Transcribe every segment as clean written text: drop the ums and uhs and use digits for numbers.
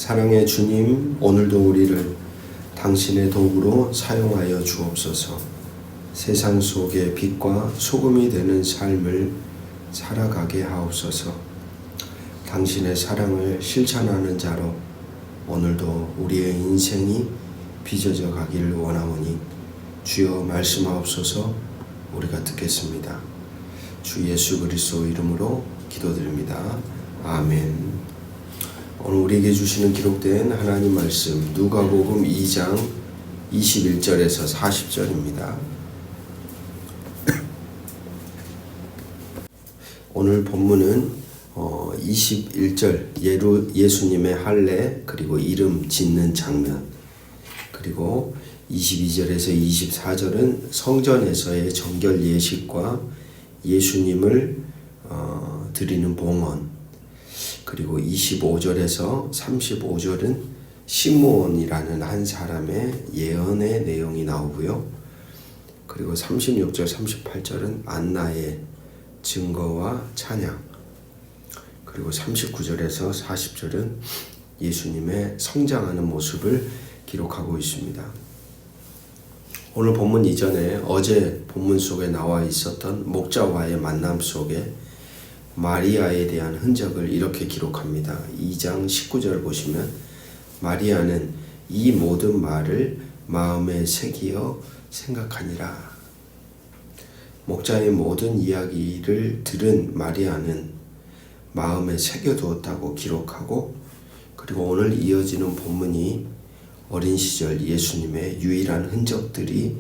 사랑의 주님, 오늘도 우리를 당신의 도구로 사용하여 주옵소서. 세상 속의 빛과 소금이 되는 삶을 살아가게 하옵소서. 당신의 사랑을 실천하는 자로 오늘도 우리의 인생이 빚어져 가기를 원하오니 주여 말씀하옵소서. 우리가 듣겠습니다. 주 예수 그리스도 이름으로 기도드립니다. 아멘. 오늘 우리에게 주시는 기록된 하나님 말씀 누가복음 2장 21절에서 40절입니다. 오늘 본문은 21절 예수님의 할례 그리고 이름 짓는 장면, 그리고 22절에서 24절은 성전에서의 정결 예식과 예수님을 드리는 봉헌, 그리고 25절에서 35절은 시므온이라는 한 사람의 예언의 내용이 나오고요. 그리고 36절, 38절은 안나의 증거와 찬양, 그리고 39절에서 40절은 예수님의 성장하는 모습을 기록하고 있습니다. 오늘 본문 이전에 어제 본문 속에 나와 있었던 목자와의 만남 속에 마리아에 대한 흔적을 이렇게 기록합니다. 2장 19절 보시면 마리아는 이 모든 말을 마음에 새기어 생각하니라. 목자의 모든 이야기를 들은 마리아는 마음에 새겨두었다고 기록하고, 그리고 오늘 이어지는 본문이 어린 시절 예수님의 유일한 흔적들이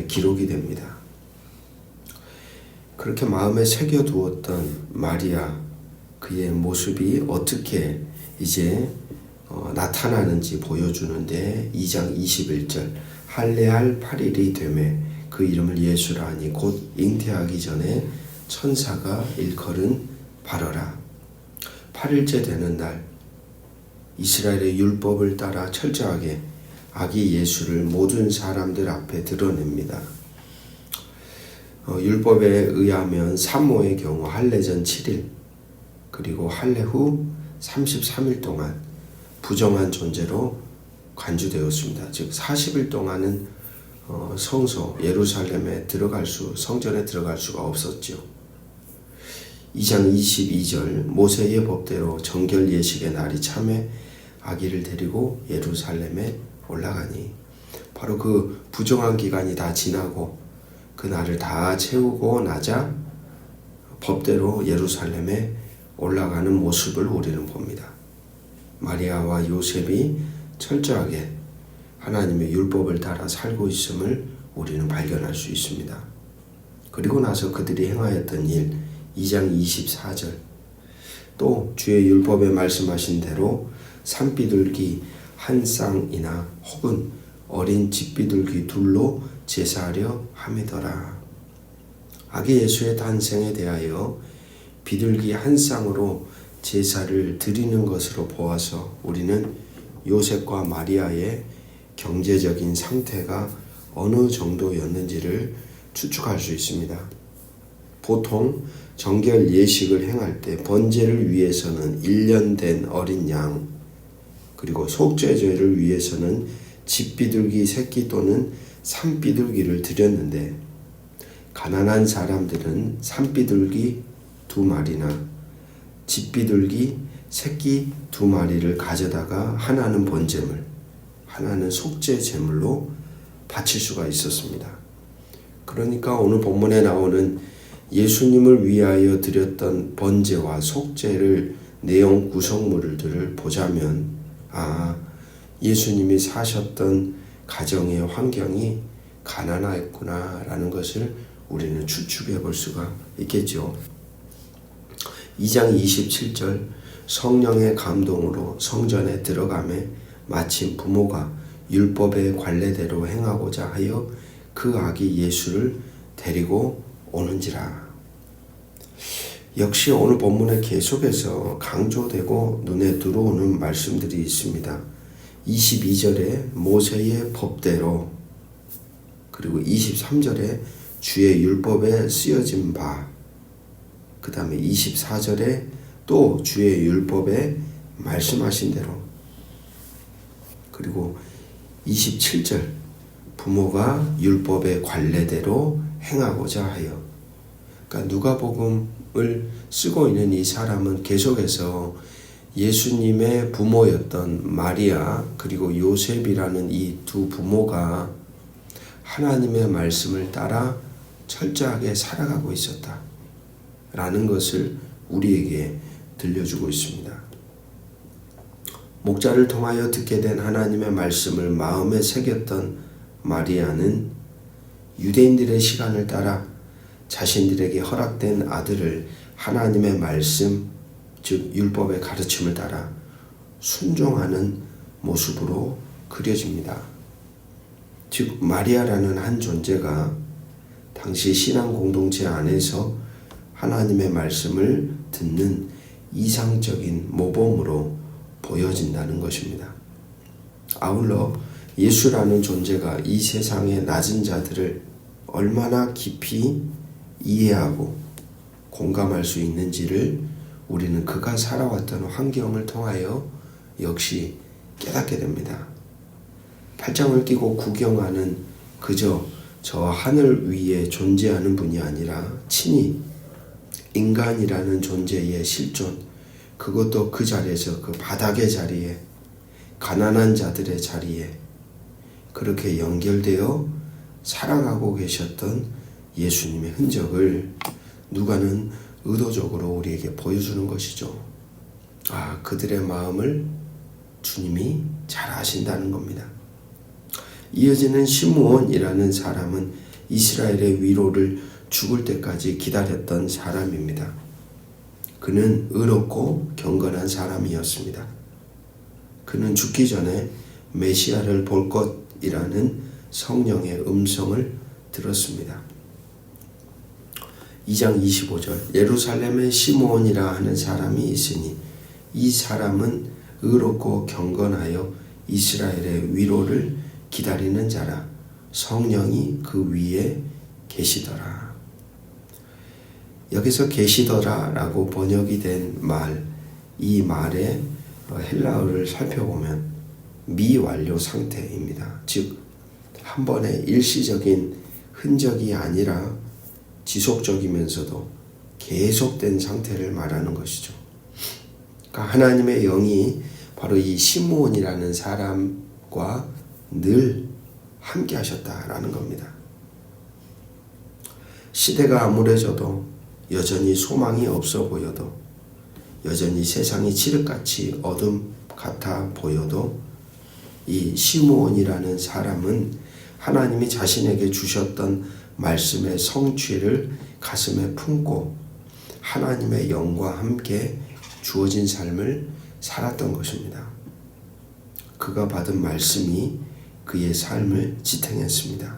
기록이 됩니다. 그렇게 마음에 새겨두었던 마리아, 그의 모습이 어떻게 이제 나타나는지 보여주는데 2장 21절 할례할 8일이 되매 그 이름을 예수라 하니 곧 잉태하기 전에 천사가 일컬은 바라라. 8일째 되는 날 이스라엘의 율법을 따라 철저하게 아기 예수를 모든 사람들 앞에 드러냅니다. 율법에 의하면 산모의 경우 할례 전 7일 그리고 할례 후 33일 동안 부정한 존재로 간주되었습니다. 즉 40일 동안은 성소 예루살렘에 성전에 들어갈 수가 없었죠. 2장 22절 모세의 법대로 정결 예식의 날이 참에 아기를 데리고 예루살렘에 올라가니, 바로 그 부정한 기간이 다 지나고 그 날을 다 채우고 나자 법대로 예루살렘에 올라가는 모습을 우리는 봅니다. 마리아와 요셉이 철저하게 하나님의 율법을 따라 살고 있음을 우리는 발견할 수 있습니다. 그리고 나서 그들이 행하였던 일 2장 24절 또 주의 율법에 말씀하신 대로 산비둘기 한 쌍이나 혹은 어린 집비둘기 둘로 제사하려 함이더라. 아기 예수의 탄생에 대하여 비둘기 한 쌍으로 제사를 드리는 것으로 보아서 우리는 요셉과 마리아의 경제적인 상태가 어느 정도였는지를 추측할 수 있습니다. 보통 정결 예식을 행할 때 번제를 위해서는 1년 된 어린 양, 그리고 속죄제를 위해서는 집비둘기 새끼 또는 산비둘기를 드렸는데, 가난한 사람들은 산비둘기 2마리나 집비둘기 새끼 2마리를 가져다가 하나는 번제물, 하나는 속죄 제물로 바칠 수가 있었습니다. 그러니까 오늘 본문에 나오는 예수님을 위하여 드렸던 번제와 속죄를 내용 구성물들을 보자면 예수님이 사셨던 가정의 환경이 가난했구나라는 것을 우리는 추측해 볼 수가 있겠죠. 2장 27절 성령의 감동으로 성전에 들어가매 마침 부모가 율법의 관례대로 행하고자 하여 그 아기 예수를 데리고 오는지라. 역시 오늘 본문에 계속해서 강조되고 눈에 들어오는 말씀들이 있습니다. 22절에 모세의 법대로, 그리고 23절에 주의 율법에 쓰여진 바, 그 다음에 24절에 또 주의 율법에 말씀하신 대로, 그리고 27절 부모가 율법의 관례대로 행하고자 하여. 그러니까 누가복음을 쓰고 있는 이 사람은 계속해서 예수님의 부모였던 마리아 그리고 요셉이라는 이 두 부모가 하나님의 말씀을 따라 철저하게 살아가고 있었다 라는 것을 우리에게 들려주고 있습니다. 목자를 통하여 듣게 된 하나님의 말씀을 마음에 새겼던 마리아는 유대인들의 시간을 따라 자신들에게 허락된 아들을 하나님의 말씀, 즉 율법의 가르침을 따라 순종하는 모습으로 그려집니다. 즉 마리아라는 한 존재가 당시 신앙 공동체 안에서 하나님의 말씀을 듣는 이상적인 모범으로 보여진다는 것입니다. 아울러 예수라는 존재가 이 세상의 낮은 자들을 얼마나 깊이 이해하고 공감할 수 있는지를 우리는 그가 살아왔던 환경을 통하여 역시 깨닫게 됩니다. 팔짱을 끼고 구경하는 그저 저 하늘 위에 존재하는 분이 아니라 친히 인간이라는 존재의 실존, 그것도 그 자리에서 그 바닥의 자리에 가난한 자들의 자리에 그렇게 연결되어 살아가고 계셨던 예수님의 흔적을 누가는 의도적으로 우리에게 보여주는 것이죠. 그들의 마음을 주님이 잘 아신다는 겁니다. 이어지는 시므온이라는 사람은 이스라엘의 위로를 죽을 때까지 기다렸던 사람입니다. 그는 의롭고 경건한 사람이었습니다. 그는 죽기 전에 메시아를 볼 것이라는 성령의 음성을 들었습니다. 2장 25절 예루살렘에 시므온이라 하는 사람이 있으니 이 사람은 의롭고 경건하여 이스라엘의 위로를 기다리는 자라. 성령이 그 위에 계시더라. 여기서 계시더라 라고 번역이 된 말, 이 말의 헬라어를 살펴보면 미완료 상태입니다. 즉 한 번의 일시적인 흔적이 아니라 지속적이면서도 계속된 상태를 말하는 것이죠. 그러니까 하나님의 영이 바로 이 시므온이라는 사람과 늘 함께 하셨다라는 겁니다. 시대가 암울해져도 여전히 소망이 없어 보여도 여전히 세상이 칠흑같이 어둠 같아 보여도 이 시므온이라는 사람은 하나님이 자신에게 주셨던 말씀의 성취를 가슴에 품고 하나님의 영과 함께 주어진 삶을 살았던 것입니다. 그가 받은 말씀이 그의 삶을 지탱했습니다.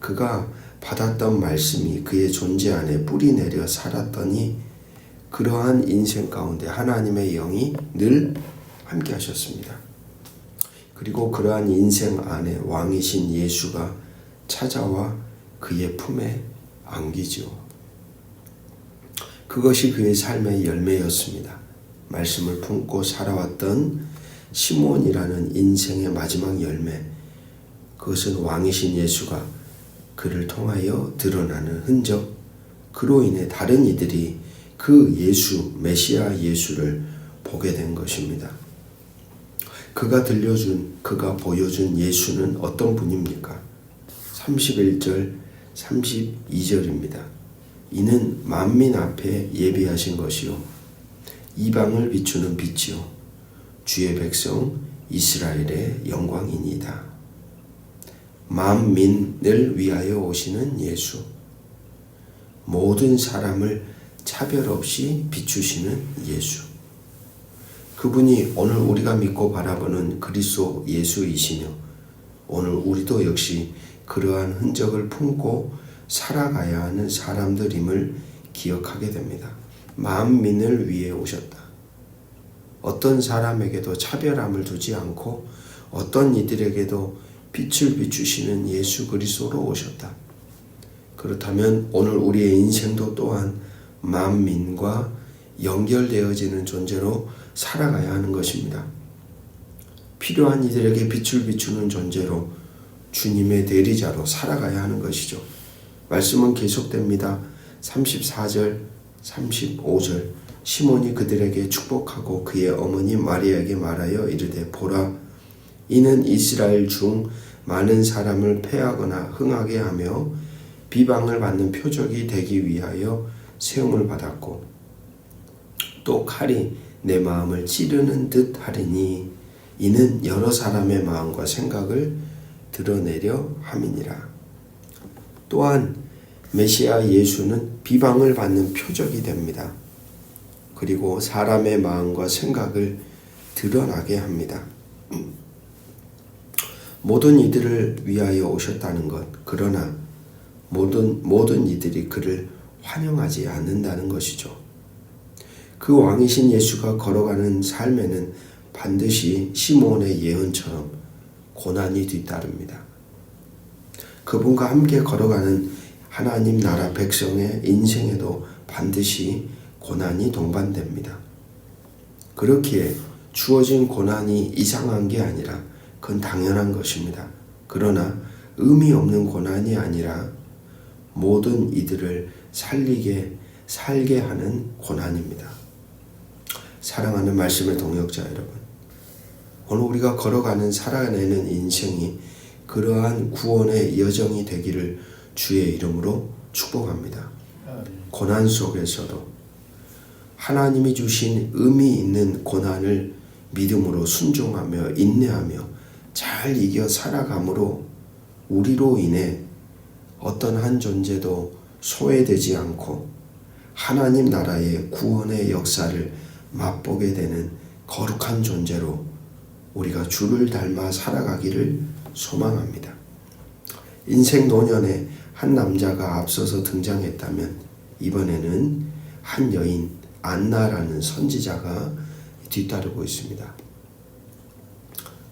그가 받았던 말씀이 그의 존재 안에 뿌리내려 살았더니 그러한 인생 가운데 하나님의 영이 늘 함께 하셨습니다. 그리고 그러한 인생 안에 왕이신 예수가 찾아와 그의 품에 안기죠. 그것이 그의 삶의 열매였습니다. 말씀을 품고 살아왔던 시므온이라는 인생의 마지막 열매, 그것은 왕이신 예수가 그를 통하여 드러나는 흔적, 그로 인해 다른 이들이 그 예수, 메시아 예수를 보게 된 것입니다. 그가 보여준 예수는 어떤 분입니까? 31절, 32절입니다. 이는 만민 앞에 예비하신 것이요 이방을 비추는 빛이요 주의 백성 이스라엘의 영광이니이다. 만민을 위하여 오시는 예수, 모든 사람을 차별 없이 비추시는 예수, 그분이 오늘 우리가 믿고 바라보는 그리스도 예수이시며 오늘 우리도 역시 그러한 흔적을 품고 살아가야 하는 사람들임을 기억하게 됩니다. 만민을 위해 오셨다. 어떤 사람에게도 차별함을 두지 않고 어떤 이들에게도 빛을 비추시는 예수 그리스도로 오셨다. 그렇다면 오늘 우리의 인생도 또한 만민과 연결되어지는 존재로 살아가야 하는 것입니다. 필요한 이들에게 빛을 비추는 존재로 주님의 대리자로 살아가야 하는 것이죠. 말씀은 계속됩니다. 34절, 35절 시몬이 그들에게 축복하고 그의 어머니 마리아에게 말하여 이르되 보라, 이는 이스라엘 중 많은 사람을 패하거나 흥하게 하며 비방을 받는 표적이 되기 위하여 세움을 받았고 또 칼이 내 마음을 찌르는 듯 하리니 이는 여러 사람의 마음과 생각을 드러내려 함이니라. 또한 메시아 예수는 비방을 받는 표적이 됩니다. 그리고 사람의 마음과 생각을 드러나게 합니다. 모든 이들을 위하여 오셨다는 것, 그러나 모든 이들이 그를 환영하지 않는다는 것이죠. 그 왕이신 예수가 걸어가는 삶에는 반드시 시몬의 예언처럼 고난이 뒤따릅니다. 그분과 함께 걸어가는 하나님 나라 백성의 인생에도 반드시 고난이 동반됩니다. 그렇기에 주어진 고난이 이상한 게 아니라 그건 당연한 것입니다. 그러나 의미 없는 고난이 아니라 모든 이들을 살게 하는 고난입니다. 사랑하는 말씀의 동역자 여러분, 오늘 우리가 걸어가는 살아내는 인생이 그러한 구원의 여정이 되기를 주의 이름으로 축복합니다. 고난 속에서도 하나님이 주신 의미 있는 고난을 믿음으로 순종하며 인내하며 잘 이겨 살아감으로 우리로 인해 어떤 한 존재도 소외되지 않고 하나님 나라의 구원의 역사를 맛보게 되는 거룩한 존재로 우리가 주를 닮아 살아가기를 소망합니다. 인생 노년에 한 남자가 앞서서 등장했다면 이번에는 한 여인 안나라는 선지자가 뒤따르고 있습니다.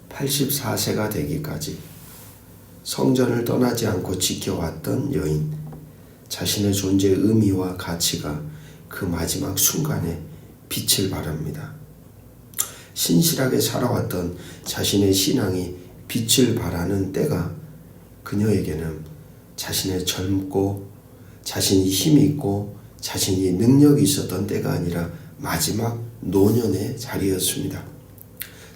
84세가 되기까지 성전을 떠나지 않고 지켜왔던 여인, 자신의 존재의 의미와 가치가 그 마지막 순간에 빛을 발합니다. 신실하게 살아왔던 자신의 신앙이 빛을 발하는 때가 그녀에게는 자신의 젊고 자신이 힘이 있고 자신이 능력이 있었던 때가 아니라 마지막 노년의 자리였습니다.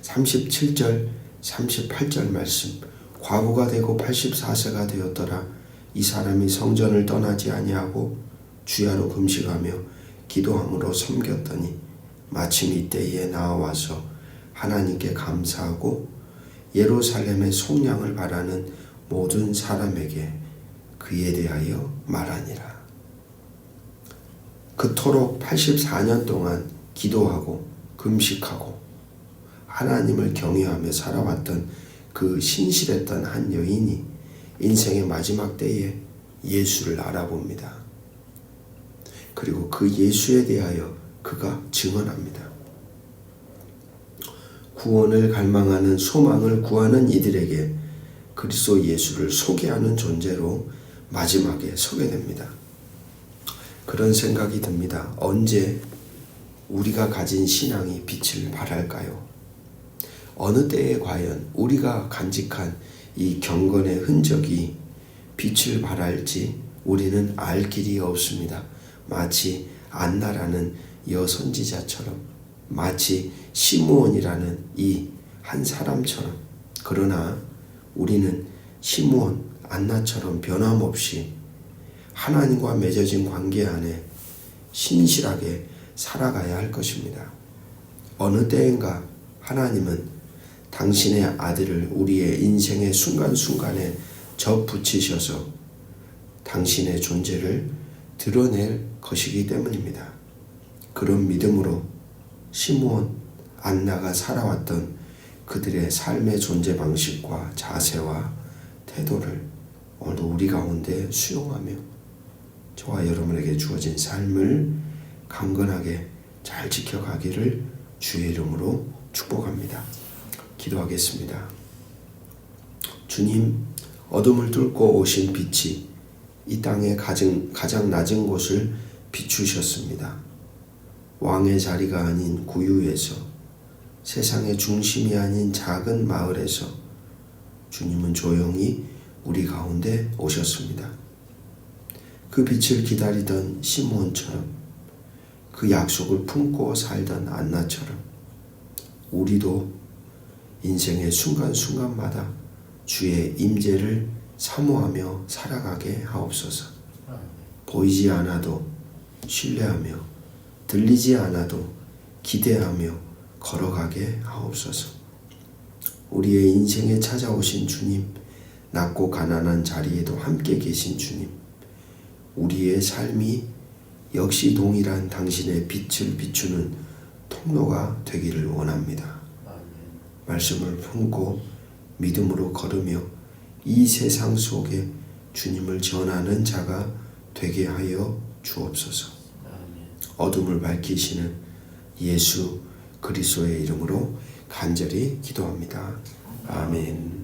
37절 38절 말씀, 과부가 되고 84세가 되었더라. 이 사람이 성전을 떠나지 아니하고 주야로 금식하며 기도함으로 섬겼더니 마침 이때에 나와서 하나님께 감사하고 예루살렘의 속량을 바라는 모든 사람에게 그에 대하여 말하니라. 그토록 84년 동안 기도하고 금식하고 하나님을 경외하며 살아왔던 그 신실했던 한 여인이 인생의 마지막 때에 예수를 알아봅니다. 그리고 그 예수에 대하여 그가 증언합니다. 구원을 갈망하는 소망을 구하는 이들에게 그리스도 예수를 소개하는 존재로 마지막에 서게 됩니다. 그런 생각이 듭니다. 언제 우리가 가진 신앙이 빛을 발할까요? 어느 때에 과연 우리가 간직한 이 경건의 흔적이 빛을 발할지 우리는 알 길이 없습니다. 마치 안나라는 여선지자처럼, 마치 시므온이라는 이 한 사람처럼. 그러나 우리는 시므온, 안나처럼 변함없이 하나님과 맺어진 관계 안에 신실하게 살아가야 할 것입니다. 어느 때인가 하나님은 당신의 아들을 우리의 인생의 순간순간에 접붙이셔서 당신의 존재를 드러낼 것이기 때문입니다. 그런 믿음으로 시므온, 안나가 살아왔던 그들의 삶의 존재 방식과 자세와 태도를 오늘도 우리 가운데 수용하며 저와 여러분에게 주어진 삶을 강건하게 잘 지켜가기를 주의 이름으로 축복합니다. 기도하겠습니다. 주님, 어둠을 뚫고 오신 빛이 이 땅의 가장 낮은 곳을 비추셨습니다. 왕의 자리가 아닌 구유에서 세상의 중심이 아닌 작은 마을에서 주님은 조용히 우리 가운데 오셨습니다. 그 빛을 기다리던 시므온처럼, 그 약속을 품고 살던 안나처럼 우리도 인생의 순간순간마다 주의 임재를 사모하며 살아가게 하옵소서. 보이지 않아도 신뢰하며, 들리지 않아도 기대하며 걸어가게 하옵소서. 우리의 인생에 찾아오신 주님, 낮고 가난한 자리에도 함께 계신 주님, 우리의 삶이 역시 동일한 당신의 빛을 비추는 통로가 되기를 원합니다. 말씀을 품고 믿음으로 걸으며 이 세상 속에 주님을 전하는 자가 되게 하여 주옵소서. 어둠을 밝히시는 예수 그리스도의 이름으로 간절히 기도합니다. 아멘.